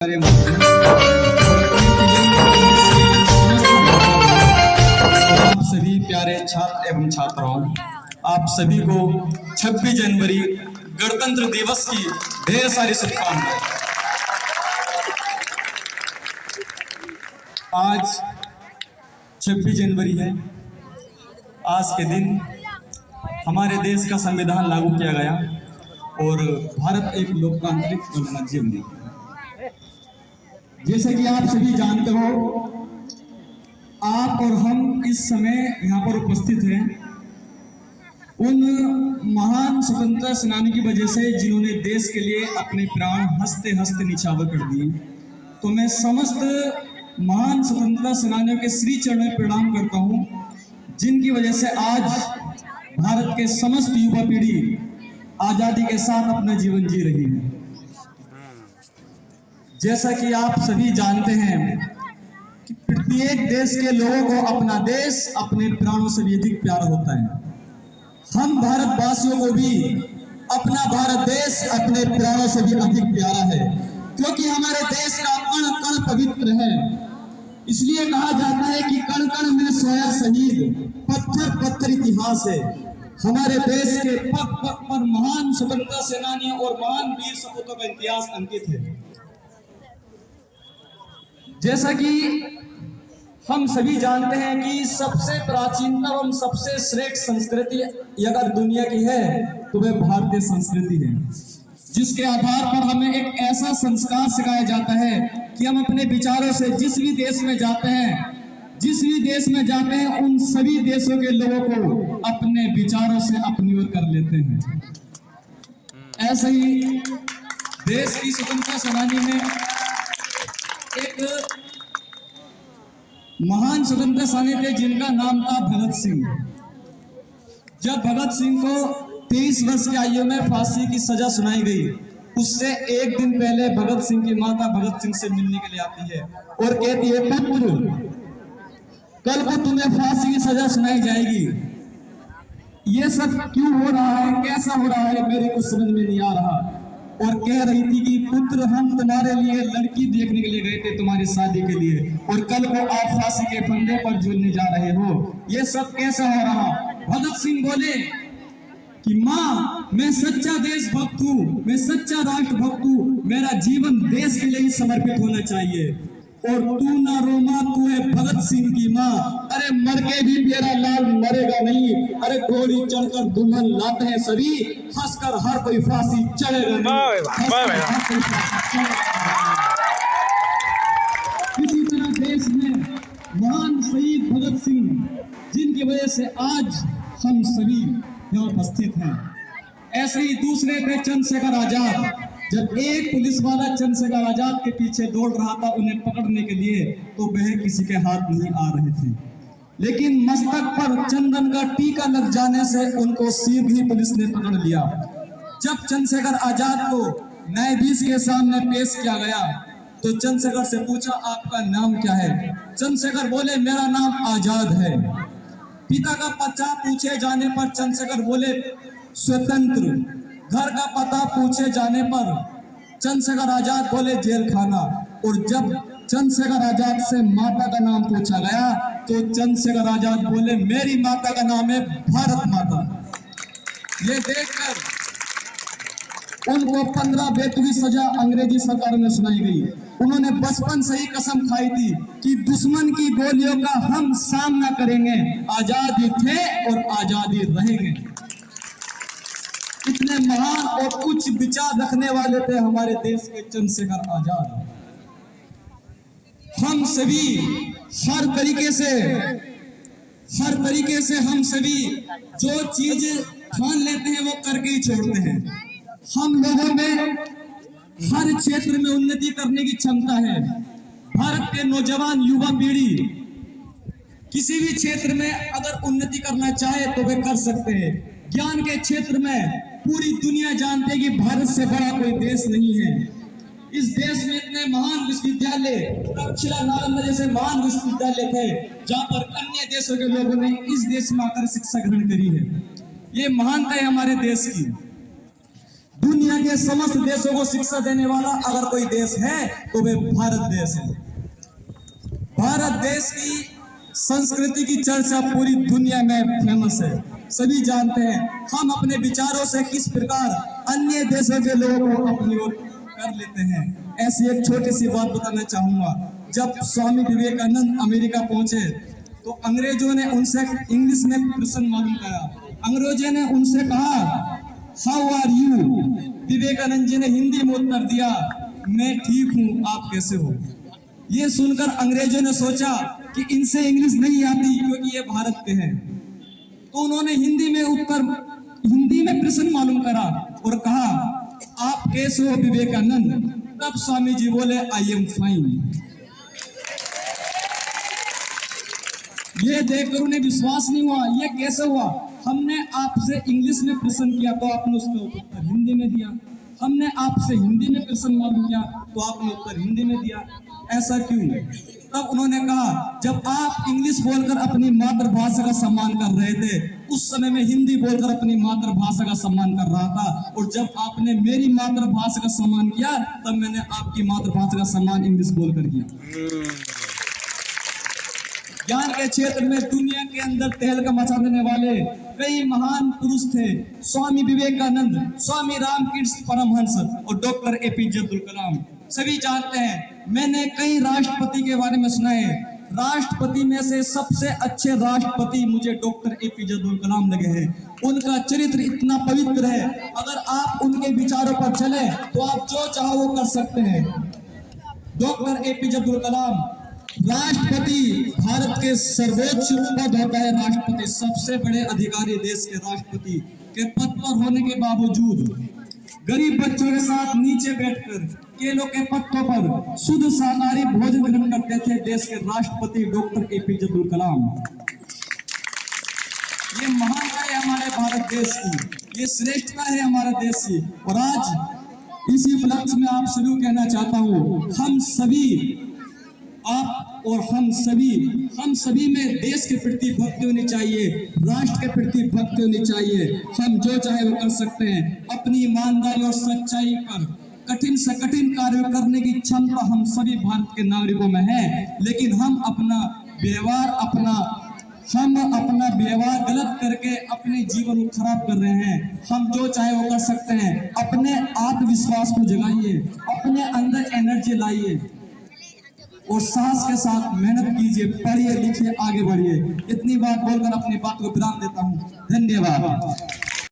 सभी प्यारे छात्र एवं छात्राओं, आप सभी को 26 जनवरी गणतंत्र दिवस की ढेर सारी शुभकामनाएं। आज 26 जनवरी है। आज के दिन हमारे देश का संविधान लागू किया गया और भारत एक लोकतांत्रिक गणराज्य बना। जैसे कि आप सभी जानते हो, आप और हम इस समय यहाँ पर उपस्थित हैं उन महान स्वतंत्रता सेनानी की वजह से जिन्होंने देश के लिए अपने प्राण हंसते हंसते निछावर कर दिए। तो मैं समस्त महान स्वतंत्रता सेनानियों के श्री चरणों में प्रणाम करता हूँ, जिनकी वजह से आज भारत के समस्त युवा पीढ़ी आज़ादी के साथ अपना जीवन जी रही है। जैसा कि आप सभी जानते हैं कि प्रत्येक देश के लोगों को अपना देश अपने प्राणों से भी अधिक प्यारा होता है। हम भारतवासियों को भी अपना भारत देश अपने प्राणों से भी अधिक प्यारा है, क्योंकि हमारे देश का कण कण पवित्र है। इसलिए कहा जाता है कि कण कण में सोया शहीद, पत्थर पत्थर इतिहास है। हमारे देश के पग पग पर महान स्वतंत्रता सेनानियों और महान वीर सपूतों का इतिहास अंकित है। जैसा कि हम सभी जानते हैं कि सबसे प्राचीनतम एवं सबसे श्रेष्ठ संस्कृति अगर दुनिया की है तो वह भारतीय संस्कृति है, जिसके आधार पर हमें एक ऐसा संस्कार सिखाया जाता है कि हम अपने विचारों से जिस भी देश में जाते हैं उन सभी देशों के लोगों को अपने विचारों से अपनी ओर कर लेते हैं। ऐसे ही देश की स्वतंत्रता सेनानी में एक महान स्वतंत्रता सेनानी थे जिनका नाम था भगत सिंह। जब भगत सिंह को 23 वर्ष की आयु में फांसी की सजा सुनाई गई, उससे एक दिन पहले भगत सिंह की माता भगत सिंह से मिलने के लिए आती है और कहती है, पुत्र कल को तुम्हें फांसी की सजा सुनाई जाएगी। ये सब क्यों हो रहा है, कैसा हो रहा है, मेरे को समझ में नहीं आ रहा। और कह रही थी कि पुत्र हम तुम्हारे लिए लड़की देखने के लिए गए थे, तुम्हारी शादी के लिए, और कल को आप फांसी के फंदे पर झूलने जा रहे हो। ये सब कैसा हो रहा। भगत सिंह बोले कि माँ, मैं सच्चा देशभक्त हूँ, मैं सच्चा राष्ट्रभक्त हूँ, मेरा जीवन देश के लिए ही समर्पित होना चाहिए। और तू ना रो माँ, तू है भगत सिंह की माँ, अरे मर के भी तेरा लाल मरेगा नहीं। अरे घोड़ी चढ़कर दुल्हन लाते हैं सभी, हंसकर हर कोई फांसी चढ़ेगा नहीं। इसी तरह देश में महान शहीद भगत सिंह, जिनकी वजह से आज हम सभी यहाँ उपस्थित हैं। ऐसे ही दूसरे थे चंद्रशेखर आजाद। जब एक पुलिस वाला चंद्रशेखर आजाद के पीछे दौड़ रहा था उन्हें पकड़ने के लिए, तो वह किसी के हाथ नहीं आ रहे थे, लेकिन मस्तक पर चंदन का टीका लग जाने से उनको सीधी पुलिस ने पकड़ लिया। जब चंद्रशेखर आजाद को न्यायाधीश के सामने पेश किया गया तो चंद्रशेखर से पूछा, आपका नाम क्या है? चंद्रशेखर बोले, मेरा नाम आजाद है। पिता का पता पूछे जाने पर चंद्रशेखर बोले, स्वतंत्र। घर का पता पूछे जाने पर चंद्रशेखर आजाद बोले, जेल खाना। और जब चंद्रशेखर आजाद से माता का नाम पूछा गया तो चंद्रशेखर आजाद बोले, मेरी माता का नाम है भारत माता। ये देखकर उनको 15 बेतुकी सजा अंग्रेजी सरकार में सुनाई गई। उन्होंने बचपन से ही कसम खाई थी कि दुश्मन की गोलियों का हम सामना करेंगे, आजादी थे और आजादी रहेंगे। इतने महान और उच्च विचार रखने वाले थे हमारे देश के चंद्रशेखर आजाद। हम सभी हर तरीके से हम सभी जो चीज ठान लेते हैं वो करके ही छोड़ते हैं। हम लोगों में हर क्षेत्र में उन्नति करने की क्षमता है। भारत के नौजवान युवा पीढ़ी किसी भी क्षेत्र में अगर उन्नति करना चाहे तो वे कर सकते हैं। ज्ञान के क्षेत्र में पूरी दुनिया जानती है कि भारत से बड़ा कोई देश नहीं है। इस देश में इतने महान विश्वविद्यालय, तक्षशिला, नालंदा जैसे महान विश्वविद्यालय थे, जहाँ पर अन्य देशों के लोगों ने इस देश में आकर शिक्षा ग्रहण करी है। ये महानता है हमारे देश की। दुनिया के समस्त देशों को शिक्षा देने वाला अगर कोई देश है तो वे भारत देश है। भारत देश की संस्कृति की चर्चा पूरी दुनिया में फेमस है। सभी जानते हैं हम अपने विचारों से किस प्रकार अन्य देशों के लोगों को अपनी ओर कर लेते हैं। ऐसी एक छोटी सी बात बताना चाहूंगा। जब स्वामी विवेकानंद अमेरिका पहुंचे तो अंग्रेजों ने उनसे इंग्लिश में प्रश्न मालूम करा। अंग्रेजों ने उनसे कहा how are you. Vivekananda ji ने हिंदी में उत्तर दिया मैं ठीक हूं, आप कैसे हो। ये सुनकर अंग्रेजों ने सोचा कि इनसे इंग्लिश नहीं आती क्योंकि ये भारत के हैं, तो उन्होंने हिंदी में प्रश्न मालूम करा और कहा आप कैसे हो विवेकानंद। तब स्वामी जी बोले आई एम फाइन। ये देखकर उन्हें विश्वास नहीं हुआ, ये कैसे हुआ। हमने आपसे इंग्लिश में प्रश्न किया तो आपने उसका उत्तर हिंदी में दिया, हमने आपसे हिंदी में प्रश्न मालूम किया तो आपने उत्तर हिंदी में दिया, ऐसा क्यों। तब उन्होंने कहा जब आप इंग्लिश बोलकर अपनी मातृभाषा का सम्मान कर रहे थे उस समय में हिंदी बोलकर अपनी मातृभाषा का सम्मान कर रहा था, और जब आपने मेरी मातृभाषा का सम्मान किया तब मैंने आपकी मातृभाषा का सम्मान इंग्लिश बोलकर किया। ज्ञान के क्षेत्र में दुनिया के अंदर तहलका मचा देने वाले कई महान पुरुष थे। स्वामी विवेकानंद, स्वामी रामकृष्ण परमहंस और डॉक्टर एपीजे अब्दुल कलाम। सभी जानते हैं, मैंने कई राष्ट्रपति के बारे में सुना है। राष्ट्रपति में से सबसे अच्छे राष्ट्रपति मुझे डॉक्टर एपीजे अब्दुल कलाम लगे हैं। उनका चरित्र इतना पवित्र है, अगर आप उनके विचारों पर चले तो आप जो चाहो वो कर सकते हैं। डॉक्टर एपीजे अब्दुल कलाम राष्ट्रपति, भारत के सर्वोच्च पद होता है राष्ट्रपति, सबसे बड़े अधिकारी देश के राष्ट्रपति के पद पर होने के बावजूद गरीब बच्चों के साथ नीचे बैठकर केलों के पत्तों पर शुद्ध शाकाहारी भोजन ग्रहण करते थे देश के राष्ट्रपति डॉक्टर एपीजे अब्दुल कलाम। ये महानता है हमारे भारत देश की, ये श्रेष्ठता है हमारे देश की। और आज इसी उपलक्ष्य में आप सभी को कहना चाहता हूँ, हम सभी, आप और हम सभी में देश के प्रति भक्ति होनी चाहिए, राष्ट्र के प्रति भक्ति होनी चाहिए। हम जो चाहे वो कर सकते हैं। अपनी ईमानदारी और सच्चाई पर कठिन से कठिन कार्य करने की क्षमता हम सभी भारत के नागरिकों में है, लेकिन हम अपना व्यवहार गलत करके अपने जीवन को खराब कर रहे हैं। हम जो चाहे वो कर सकते हैं। अपने आत्मविश्वास को जगाइए, अपने अंदर एनर्जी लाइए और साहस के साथ मेहनत कीजिए, पढ़िए लिखिए, आगे बढ़िए। इतनी बात बोलकर अपनी बात को विराम देता हूँ। धन्यवाद।